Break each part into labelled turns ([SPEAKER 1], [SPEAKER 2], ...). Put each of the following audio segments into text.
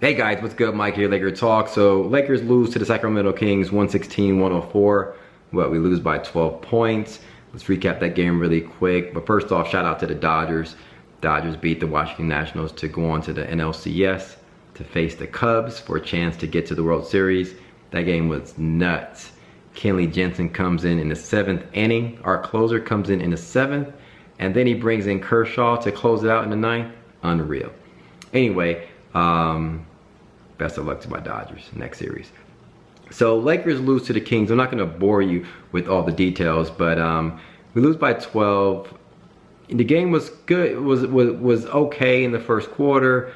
[SPEAKER 1] Hey guys, what's good? Mike here, Laker Talk. So Lakers lose to the Sacramento Kings 116-104. Well, we lose by 12 points. Let's recap that game really quick. But first off, shout out to the Dodgers. Dodgers beat the Washington Nationals to go on to the NLCS to face the Cubs for a chance to get to the World Series. That game was nuts. Kenley Jensen comes in the 7th inning. Our closer comes in the 7th. And then he brings in Kershaw to close it out in the 9th. Unreal. Anyway, best of luck to my Dodgers next series. So Lakers lose to the Kings. I'm not going to bore you with all the details, but we lose by 12. The game was good. It was okay in the first quarter.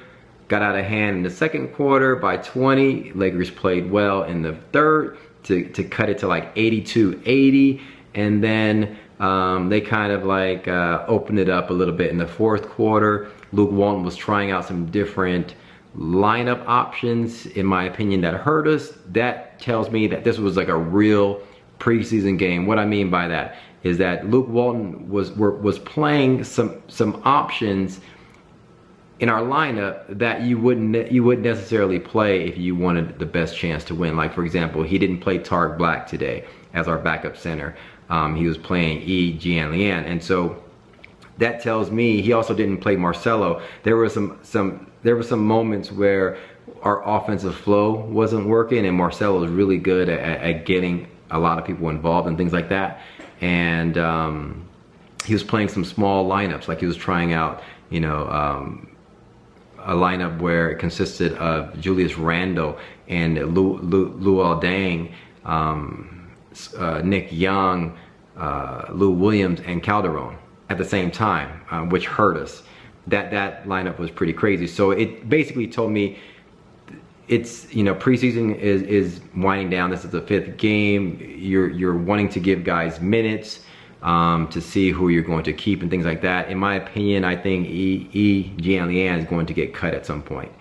[SPEAKER 1] Got out of hand in the second quarter by 20. Lakers played well in the third to cut it to like 82-80, and then they kind of like opened it up a little bit in the fourth quarter. Luke Walton was trying out some different lineup options, in my opinion, that hurt us. That tells me that this was like a real preseason game. What I mean by that is that Luke Walton was playing some options in our lineup that you wouldn't necessarily play if you wanted the best chance to win. Like, for example, he didn't play Tarek Black today as our backup center. He was playing Jianlian, and so that tells me he also didn't play Marcelo. There were some moments where our offensive flow wasn't working, and Marcelo was really good at getting a lot of people involved and things like that. And he was playing some small lineups, like he was trying out, you know, a lineup where it consisted of Julius Randle and Luol Deng, Nick Young, Lou Williams, and Calderon at the same time, which hurt us. That lineup was pretty crazy. So it basically told me it's, you know, preseason is winding down. This is the 5th game. You're wanting to give guys minutes to see who you're going to keep and things like that. In my opinion, I think Jianlian is going to get cut at some point.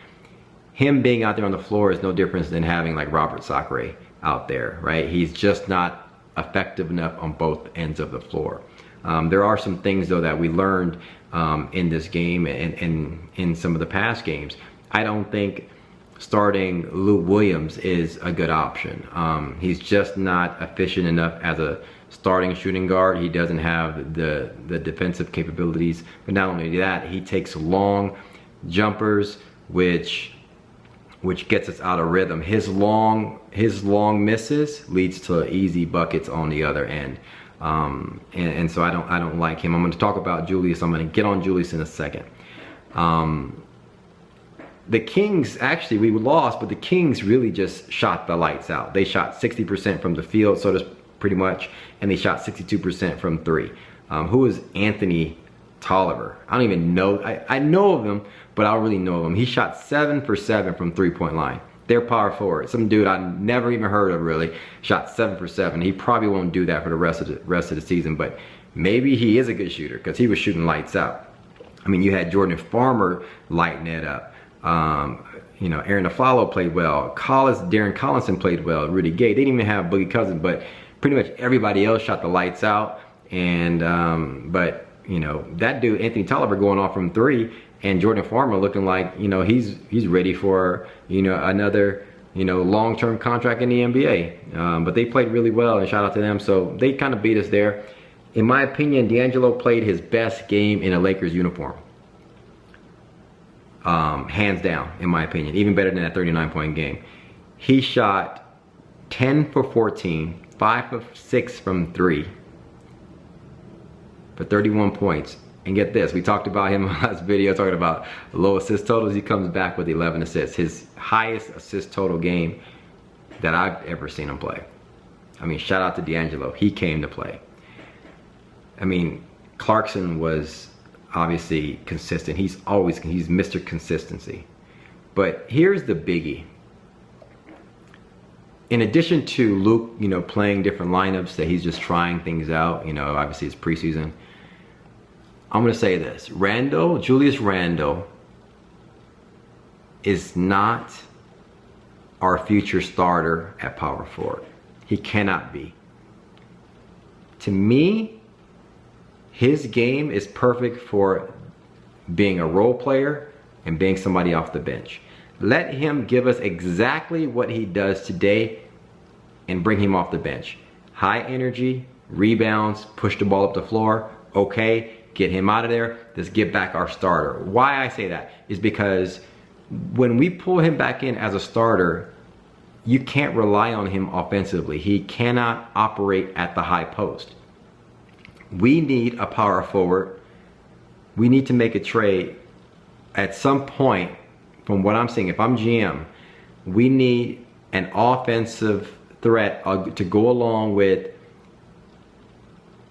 [SPEAKER 1] Him being out there on the floor is no difference than having like Robert Sacre out there, right? He's just not effective enough on both ends of the floor. There are some things though that we learned in this game and in some of the past games. I don't think starting Lou Williams is a good option. He's just not efficient enough as a starting shooting guard. He doesn't have the defensive capabilities, but not only that, he takes long jumpers, which gets us out of rhythm. His long misses leads to easy buckets on the other end. And so I don't like him. I'm going to talk about Julius. I'm going to get on Julius in a second. The Kings, actually, we lost, but the Kings really just shot the lights out. They shot 60% from the field, so that's pretty much, and they shot 62% from 3. Who is Anthony Tolliver? I don't even know. I know of him, but I don't really know of him. He shot 7 for 7 from 3-point line. They're power forward. Some dude I never even heard of, really, shot 7 for 7. He probably won't do that for the rest of the season, but maybe he is a good shooter because he was shooting lights out. I mean, you had Jordan Farmer lighting it up. You know, Aaron Aflalo played well. Darren Collinson played well. Rudy Gay. They didn't even have Boogie Cousins, but pretty much everybody else shot the lights out. And but you know, that dude Anthony Tolliver going off from 3, and Jordan Farmer looking like, you know, he's ready for, you know, another, you know, long-term contract in the NBA. But they played really well, and shout out to them. So they kind of beat us there. In my opinion, D'Angelo played his best game in a Lakers uniform. Hands down, in my opinion, even better than that 39-point game. He shot 10 for 14, 5 of 6 from 3 for 31 points. And get this, we talked about him in the last video, talking about low assist totals. He comes back with 11 assists, his highest assist total game that I've ever seen him play. I mean, shout out to D'Angelo. He came to play. I mean, Clarkson was obviously consistent. He's Mr. Consistency. But here's the biggie. In addition to Luke, you know, playing different lineups that he's just trying things out, you know, obviously it's preseason. I'm going to say this. Julius Randle is not our future starter at power forward. He cannot be. To me, his game is perfect for being a role player and being somebody off the bench. Let him give us exactly what he does today and bring him off the bench. High energy, rebounds, push the ball up the floor. Okay, get him out of there. Let's get back our starter. Why I say that is because when we pull him back in as a starter, you can't rely on him offensively. He cannot operate at the high post. We need a power forward. We need to make a trade at some point. From what I'm seeing, if I'm GM, we need an offensive threat to go along with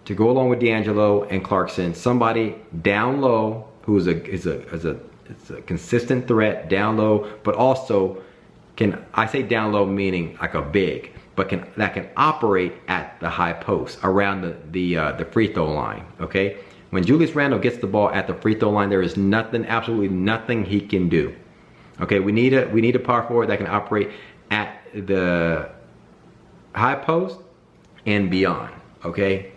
[SPEAKER 1] D'Angelo and Clarkson. Somebody down low who is a consistent threat down low, but also I say down low meaning like a big, but that can operate at the high post around the free throw line. Okay, when Julius Randle gets the ball at the free throw line, there is nothing, absolutely nothing he can do. Okay, we need a power forward that can operate at the high post and beyond. Okay,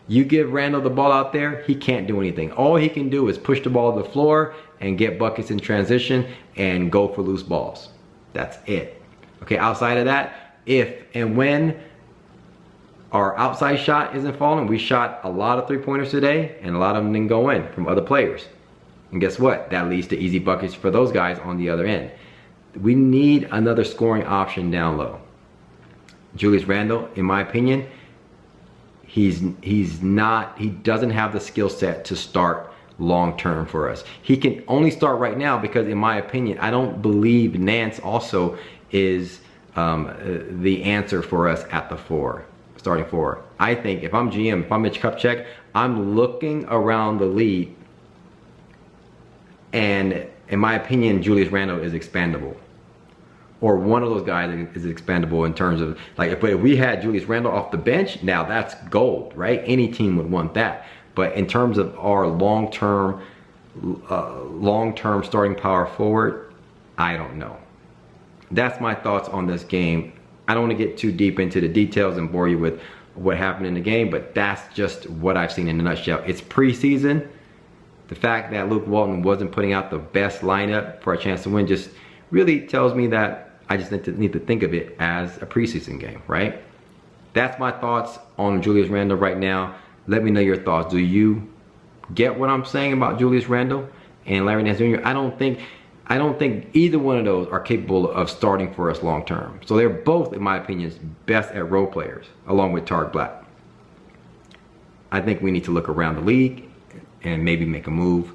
[SPEAKER 1] you give Randle the ball out there, he can't do anything. All he can do is push the ball to the floor and get buckets in transition and go for loose balls. That's it. Okay, outside of that, if and when our outside shot isn't falling, we shot a lot of three-pointers today and a lot of them didn't go in from other players. And guess what? That leads to easy buckets for those guys on the other end. We need another scoring option down low. Julius Randle, in my opinion, he doesn't have the skill set to start long term for us. He can only start right now because, in my opinion, I don't believe Nance also is the answer for us at the starting four. I think if I'm GM, if I'm Mitch Kupchak, I'm looking around the league, and in my opinion, Julius Randle is expandable. Or one of those guys is expandable in terms of, like, if we had Julius Randle off the bench, now that's gold, right? Any team would want that. But in terms of our long-term starting power forward, I don't know. That's my thoughts on this game. I don't want to get too deep into the details and bore you with what happened in the game, but that's just what I've seen in a nutshell. It's preseason. The fact that Luke Walton wasn't putting out the best lineup for a chance to win just really tells me that I just need to think of it as a preseason game, right? That's my thoughts on Julius Randle right now. Let me know your thoughts. Do you get what I'm saying about Julius Randle and Larry Nance Jr.? I don't think either one of those are capable of starting for us long term. So they're both, in my opinion, best at role players, along with Tarek Black. I think we need to look around the league and maybe make a move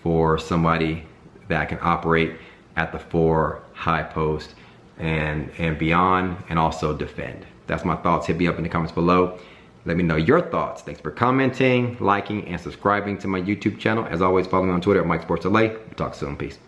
[SPEAKER 1] for somebody that can operate at the four, high post, and beyond, and also defend. That's my thoughts. Hit me up in the comments below. Let me know your thoughts. Thanks for commenting, liking, and subscribing to my YouTube channel. As always, follow me on Twitter at MikeSportsLA. Talk soon. Peace.